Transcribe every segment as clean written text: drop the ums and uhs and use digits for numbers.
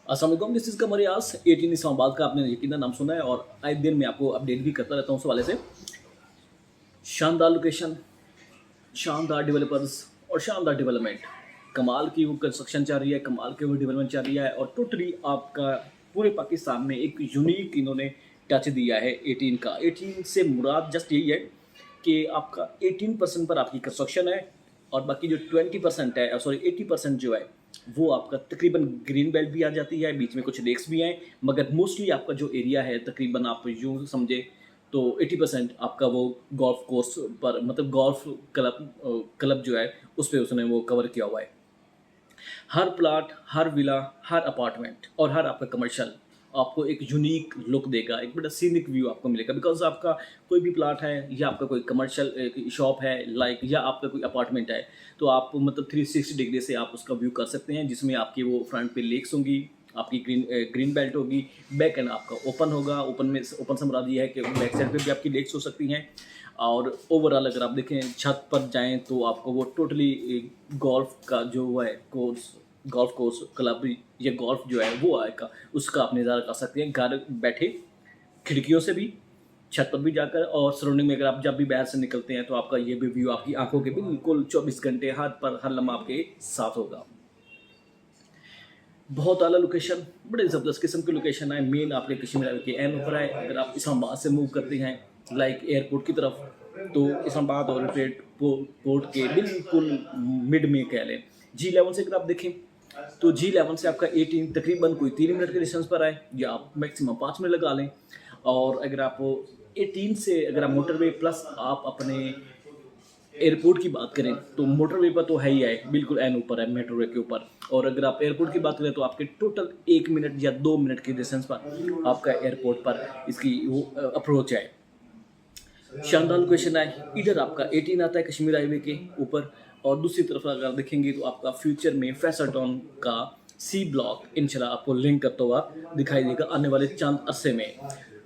अस्सलाम वालेकुम, this is कमर यास 18 इस्लामाबाद का आपने यकीनन नाम सुना है और आए दिन मैं आपको अपडेट भी करता रहता हूँ उस हवाले से। शानदार लोकेशन, शानदार डेवलपर्स और शानदार डेवलपमेंट। कमाल की वो कंस्ट्रक्शन चल रही है, कमाल की वो डेवलपमेंट चल रही है और टोटली आपका पूरे पाकिस्तान में एक यूनिक इन्होंने टच दिया है 18 का। 18 से मुराद जस्ट यही है कि आपका 18% पर आपकी कंस्ट्रक्शन है और बाकी जो 20% है, सॉरी 80% जो है वो आपका तकरीबन ग्रीन बेल्ट भी आ जाती है, बीच में कुछ लेक्स भी हैं, मगर मोस्टली आपका जो एरिया है तकरीबन आप यूँ समझे तो 80% आपका वो गोल्फ कोर्स पर, मतलब गोल्फ क्लब जो है उस पर उसने वो कवर किया हुआ है। हर प्लाट, हर विला, हर अपार्टमेंट और हर आपका कमर्शियल आपको एक यूनिक लुक देगा, एक बड़ा सीनिक व्यू आपको मिलेगा। बिकॉज आपका कोई भी प्लाट है या आपका कोई कमर्शियल शॉप है लाइक, या आपका कोई अपार्टमेंट है, तो आप मतलब 360 डिग्री से आप उसका व्यू कर सकते हैं, जिसमें आपकी वो फ्रंट पे लेक्स होंगी, आपकी ग्रीन बेल्ट होगी, बैक एंड आपका ओपन होगा। ओपन से मुराद ये है कि बैक साइड पे भी आपकी लेक्स हो सकती हैं। और ओवरऑल अगर आप देखें छत पर जाएं तो आपको वो टोटली गोल्फ का जो है कोर्स, गोल्फ कोर्स क्लब या गोल्फ जो है वो आएगा, उसका आप नज़ारा कर सकते हैं घर बैठे, खिड़कियों से भी, छत पर भी जाकर, और सराउंडिंग में अगर आप जब भी बाहर से निकलते हैं तो आपका ये भी व्यू आपकी आंखों के बिल्कुल 24 घंटे हर लम्हा आपके साथ होगा। बहुत आला लोकेशन, बड़े ज़बरदस्त किस्म की लोकेशन है। मेन आपके कश्मीर के एन ऊपर है। अगर आप इस्लामाबाद से मूव करते हैं लाइक एयरपोर्ट की तरफ, तो इस्लामाबाद और पोर्ट के बिल्कुल मिड में कह लें, G11 से अगर आप देखें तो G11 से आपका 18 तकरीबन कोई 3 मिनट के डिस्टेंस पर आए, या आप मैक्सिमम 5 मिनट लगा लें। और अगर आप 18 से अगर आप मोटरवे प्लस आप अपने एयरपोर्ट की बात करें तो मोटरवे पर तो है ही है, बिल्कुल एन ऊपर है मेट्रोवे के ऊपर। और अगर आप एयरपोर्ट की बात करें तो आपके टोटल 1 मिनट या 2 मिनट के डिस्टेंस पर आपका एयरपोर्ट पर इसकी वो अप्रोच है। शानदार लोकेशन है। इधर आपका 18 आता है कश्मीर हाईवे के ऊपर, और दूसरी तरफ अगर देखेंगे तो आपका फ्यूचर में फैसल टाउन का सी ब्लॉक इंशाल्लाह आपको लिंक करता हुआ दिखाई देगा आने वाले चंद अरसे में।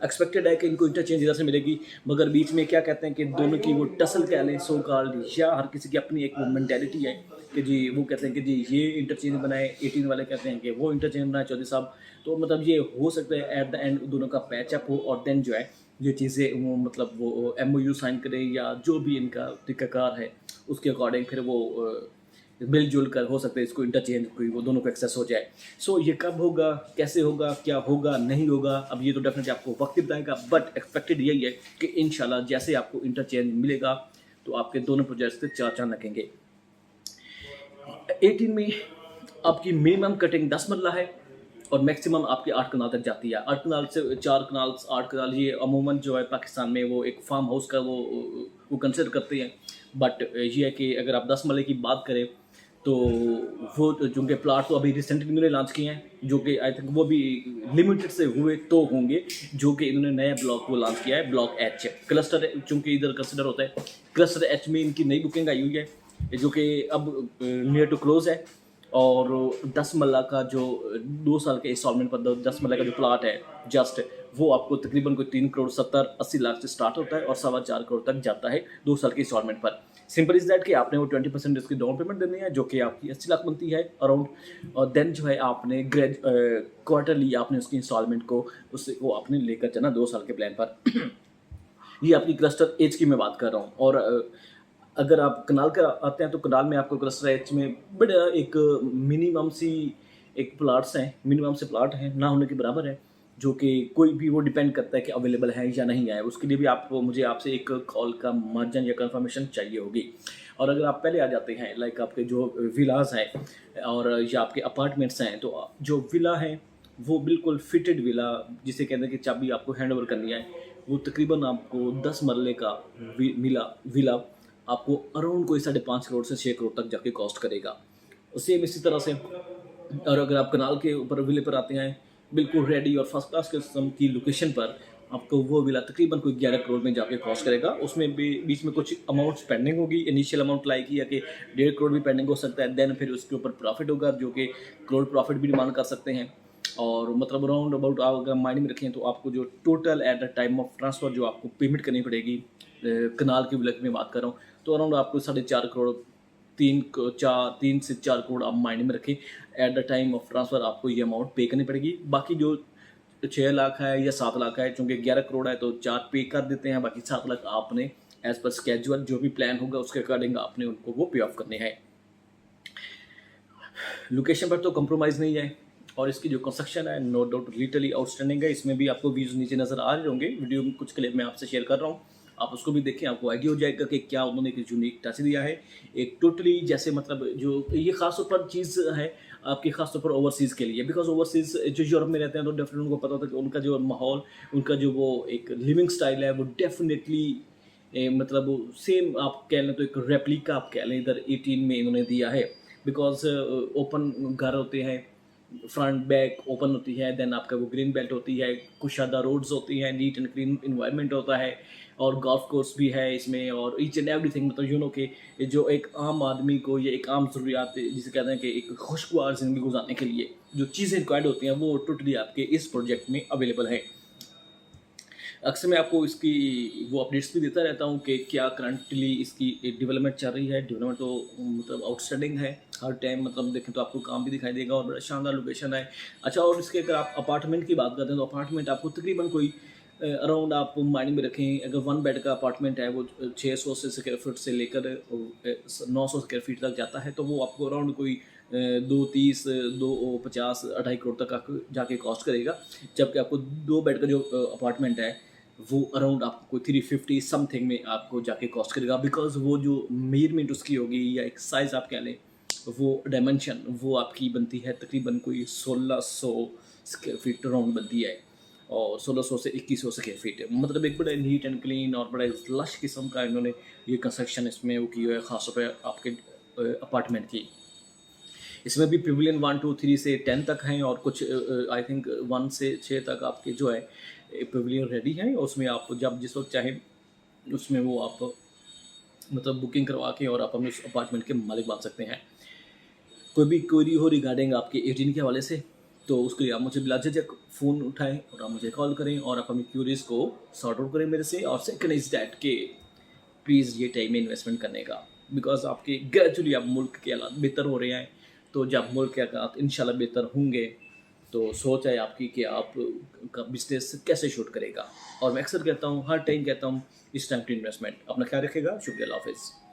एक्सपेक्टेड है कि इनको इंटरचेंज इधर से मिलेगी, मगर बीच में क्या कहते हैं कि दोनों की वो टसल कह लें सो कॉल्ड, या हर किसी की अपनी एक वो मैंटेलिटी है कि जी वो कहते हैं कि जी ये इंटरचेंज बनाए, 18 वाले कहते हैं कि वो इंटरचेंज बनाए चौधरी साहब। तो मतलब ये हो सकता है एट द एंड दोनों का पैचअप हो और देन जो है ये चीज़ें वो मतलब वो MOU साइन करें, या जो भी इनका तरीक़ाकार है उसके अकॉर्डिंग फिर वो मिलजुल कर हो सकता है इसको इंटरचेंज कोई वो दोनों को एक्सेस हो जाए। सो ये कब होगा, कैसे होगा, क्या होगा, नहीं होगा, अब ये तो डेफिनेटली आपको वक्त ही बताएगा, बट एक्सपेक्टेड यही है कि इंशाल्लाह जैसे आपको इंटरचेंज मिलेगा तो आपके दोनों प्रोजेक्ट्स से चार चांद लगेंगे। 18 में आपकी मिनिमम कटिंग 10 मरला है और मैक्सिमम आपके 8 कनाल तक जाती है। 8 कनाल से 4 कनाल, 8 कनाल, ये अमूमन जो है पाकिस्तान में वो एक फार्म हाउस का वो कंसिडर करते हैं। बट ये है कि अगर आप 10 मरले की बात करें तो वो चूँकि प्लाट तो अभी रिसेंटली इन्होंने लॉन्च किए हैं, जो कि आई थिंक वो भी लिमिटेड से हुए तो होंगे, जो कि इन्होंने नया ब्लॉक वो लॉन्च किया है, ब्लॉक H क्लस्टर, चूँकि इधर कंसिडर होता है क्लस्टर H में इनकी नई बुकिंग आई हुई है, जो कि अब नियर टू क्लोज है। और 10 मरला का जो 2 साल के इंस्टॉलमेंट पर 10 मरला का जो प्लाट है जस्ट, वो आपको तकरीबन कोई 3 करोड़ 70-80 लाख से स्टार्ट होता है और 4.25 करोड़ तक जाता है 2 साल के इंस्टॉलमेंट पर। सिंपल इज दैट कि आपने वो 20% इसकी डाउन पेमेंट देनी है, जो कि आपकी 80 लाख बनती है अराउंड, और देन जो है आपने क्वार्टरली आपने उसकी इंस्टॉलमेंट को उससे वो आपने लेकर जाना 2 साल के प्लान पर। ये आपकी क्लस्टर एज की मैं बात कर रहा हूँ। और अगर आप कनाल का आते हैं तो कनाल में आपको क्लस्टर एच में बड़ा एक मिनिमम सी एक प्लाट्स हैं, मिनिमम से प्लाट हैं ना होने के बराबर है, जो कि कोई भी वो डिपेंड करता है कि अवेलेबल है या नहीं है। उसके लिए भी आपको मुझे आपसे एक कॉल का मार्जिन या कंफर्मेशन चाहिए होगी। और अगर आप पहले आ जाते हैं लाइक आपके जो विलास हैं और या आपके अपार्टमेंट्स हैं, तो जो विला है वो बिल्कुल फिटेड विला, जिसे कहते हैं कि चाबी आपको हैंड ओवर करनी है, वो तकरीबन आपको 10 मरले का विला आपको अराउंड कोई 5.5 करोड़ से 6 करोड़ तक जाके कॉस्ट करेगा। सेम इसी तरह से, और अगर आप कनाल के ऊपर विले पर आते हैं बिल्कुल रेडी और फर्स्ट क्लास किस्म की लोकेशन पर, आपको वो विला तकरीबन कोई 11 करोड़ में जाके कॉस्ट करेगा। उसमें भी बीच में कुछ अमाउंट्स पेंडिंग होगी, इनिशियल अमाउंट लाइक किया कि 1.5 करोड़ भी पेंडिंग हो सकता है, देन फिर उसके ऊपर प्रॉफिट होगा, जो कि करोड़ प्रॉफिट भी डिमांड कर सकते हैं। और मतलब अराउंड अबाउट आप अगर माइंड में रखें तो आपको जो total at the time of transfer जो आपको पेमेंट करनी पड़ेगी, कनाल की विला की मैं बात कर रहा हूँ, तो अराउंड आपको 4.5 करोड़ 3 से 4 करोड़ आप माइंड में रखें। At the time of transfer आपको ये अमाउंट पे करनी पड़ेगी। बाकी जो 6 लाख है या 7 लाख है, चूँकि 11 करोड़ है तो 4 पे कर देते हैं, बाकी 7 लाख आपने एज़ पर स्केड्यूल जो भी प्लान होगा उसके अकॉर्डिंग आपने उनको वो पे ऑफ करने हैं। लोकेशन पर तो कंप्रोमाइज़ नहीं है, और इसकी जो कंस्ट्रक्शन है नो डाउट लिटरली आउटस्टैंडिंग है। इसमें भी आपको व्यूज़ नीचे नज़र आ रहे होंगे, वीडियो में कुछ क्लिप मैं आपसे शेयर कर रहा हूँ, आप उसको भी देखें, आपको आइडिया हो जाएगा कि क्या उन्होंने एक यूनिक टच दिया है। एक टोटली जैसे मतलब जो ये खास तौर पर चीज़ है आपकी, खास तौर पर ओवरसीज़ के लिए, बिकॉज ओवरसीज़ जो यूरोप में रहते हैं तो डेफिनेटली उनको पता होता है कि उनका जो माहौल, उनका जो वो एक लिविंग स्टाइल है वो डेफिनेटली मतलब सेम आप कह लें तो एक रेप्लिका आप कह लें इधर 18 में इन्होंने दिया है। बिकॉज ओपन घर होते हैं, फ्रंट बैक ओपन होती है, देन आपका वो ग्रीन बेल्ट होती है, कुशादा रोड्स होती हैं, नीट एंड क्लीन इन्वायरमेंट होता है, और गोल्फ कोर्स भी है इसमें, और ईच एंड एवरीथिंग मतलब कि जो एक आम आदमी को ये एक आम ज़रूरियात जिसे कहते हैं कि एक खुशगवार ज़िंदगी गुजारने के लिए जो चीज़ें रिक्वायर्ड होती हैं वो टोटली आपके इस प्रोजेक्ट में अवेलेबल है। अक्सर मैं आपको इसकी वो अपडेट्स भी देता रहता हूँ कि क्या करंटली इसकी डेवलपमेंट चल रही है। डेवलपमेंट तो मतलब आउटस्टैंडिंग है, हर टाइम मतलब देखें तो आपको काम भी दिखाई देगा, और बड़ा शानदार लोकेशन है। अच्छा, और इसके अगर आप अपार्टमेंट की बात करते हैं तो अपार्टमेंट आपको तकरीबन कोई अराउंड आप माइंड में रखें, अगर 1 बेड का अपार्टमेंट है वो 600 से स्क्वायर फीट से लेकर 900 स्क्वायर फीट तक जाता है, तो वो आपको अराउंड कोई 230 250 2.5 करोड़ तक आपको जाके कॉस्ट करेगा। जबकि आपको 2 बेड का जो अपार्टमेंट है वो अराउंड आपको कोई 350 समथिंग में आपको जाके कॉस्ट करेगा, बिकॉज वो जो मेजरमेंट उसकी होगी या एक साइज़ आप कह लें, वो डायमेंशन वो आपकी बनती है तकरीबन कोई 1600 स्क्वायर फीट राउंड बनती है, और 1600 से 2100 स्क्वायर फीट, मतलब एक बड़ा नीट एंड क्लीन और बड़ा लश किस्म का इन्होंने ये कंस्ट्रक्शन इसमें वो की हुआ है, ख़ासतौर पर आपके अपार्टमेंट की। इसमें भी पेविलियन 1 2 3 से 10 तक हैं, और कुछ आई थिंक 1 से 6 तक आपके जो है पेविलियन रेडी हैं। उसमें आप जब जिस वक्त चाहें उसमें वो आप मतलब बुकिंग करवा के और आप अपने उस अपार्टमेंट के मालिक बन सकते हैं। कोई भी क्वेरी हो रिगार्डिंग आपके 18 के हवाले से, तो उसके लिए आप मुझे बिला झिझक फ़ोन उठाएं और आप मुझे कॉल करें और आप अपनी क्यूरीज़ को सॉर्ट आउट करें मेरे से। और सेकंड इज़ डैट के प्लीज़ ये टाइम में इन्वेस्टमेंट करने का, बिकॉज आपके ग्रेजुअली अब मुल्क के हालात बेहतर हो रहे हैं, तो जब मुल्क के हालात इंशाल्लाह बेहतर होंगे तो सोच है आपकी कि आप का बिजनेस कैसे शूट करेगा। और मैं अक्सर कहता हूँ, हर टाइम कहता हूँ, इस टाइम टू इन्वेस्टमेंट। अपना ख्याल रखेगा, शुक्रिया, अल्लाह हाफ़िज़।